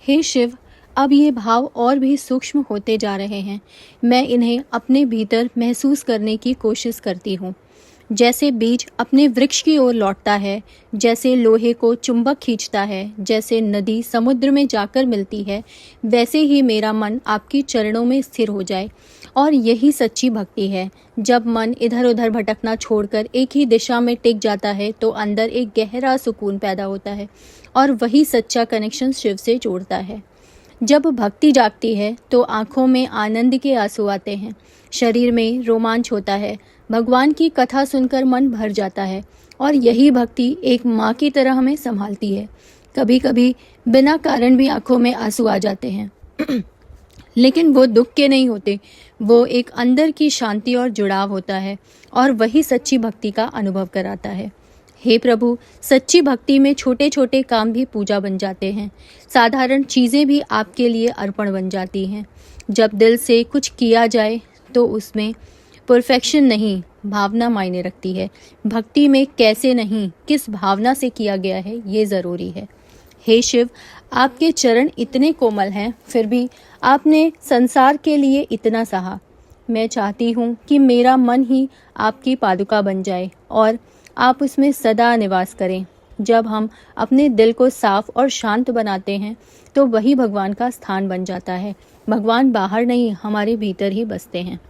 हे शिव, अब ये भाव और भी सूक्ष्म होते जा रहे हैं। मैं इन्हें अपने भीतर महसूस करने की कोशिश करती हूँ। जैसे बीज अपने वृक्ष की ओर लौटता है, जैसे लोहे को चुंबक खींचता है, जैसे नदी समुद्र में जाकर मिलती है, वैसे ही मेरा मन आपकी चरणों में स्थिर हो जाए। और यही सच्ची भक्ति है। जब मन इधर उधर भटकना छोड़कर एक ही दिशा में टिक जाता है तो अंदर एक गहरा सुकून पैदा होता है और वही सच्चा कनेक्शन शिव से जोड़ता है। जब भक्ति जागती है तो आंखों में आनंद के आंसू आते हैं, शरीर में रोमांच होता है, भगवान की कथा सुनकर मन भर जाता है और यही भक्ति एक माँ की तरह हमें संभालती है। कभी कभी बिना कारण भी आंखों में आंसू आ जाते हैं लेकिन वो दुख के नहीं होते, वो एक अंदर की शांति और जुड़ाव होता है और वही सच्ची भक्ति का अनुभव कराता है। हे प्रभु, सच्ची भक्ति में छोटे छोटे काम भी पूजा बन जाते हैं, साधारण चीज़ें भी आपके लिए अर्पण बन जाती हैं। जब दिल से कुछ किया जाए तो उसमें परफेक्शन नहीं, भावना मायने रखती है। भक्ति में कैसे नहीं, किस भावना से किया गया है, ये ज़रूरी है। हे शिव, आपके चरण इतने कोमल हैं, फिर भी आपने संसार के लिए इतना सहा। मैं चाहती हूँ कि मेरा मन ही आपकी पादुका बन जाए और आप उसमें सदा निवास करें। जब हम अपने दिल को साफ और शांत बनाते हैं तो वही भगवान का स्थान बन जाता है। भगवान बाहर नहीं, हमारे भीतर ही बसते हैं।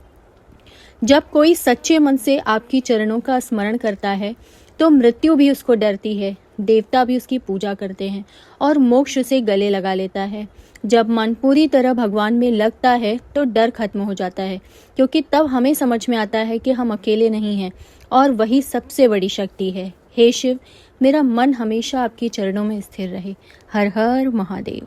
जब कोई सच्चे मन से आपकी चरणों का स्मरण करता है तो मृत्यु भी उसको डरती है, देवता भी उसकी पूजा करते हैं और मोक्ष से गले लगा लेता है। जब मन पूरी तरह भगवान में लगता है तो डर खत्म हो जाता है, क्योंकि तब हमें समझ में आता है कि हम अकेले नहीं हैं और वही सबसे बड़ी शक्ति है। हे शिव, मेरा मन हमेशा आपके चरणों में स्थिर रहे। हर हर महादेव।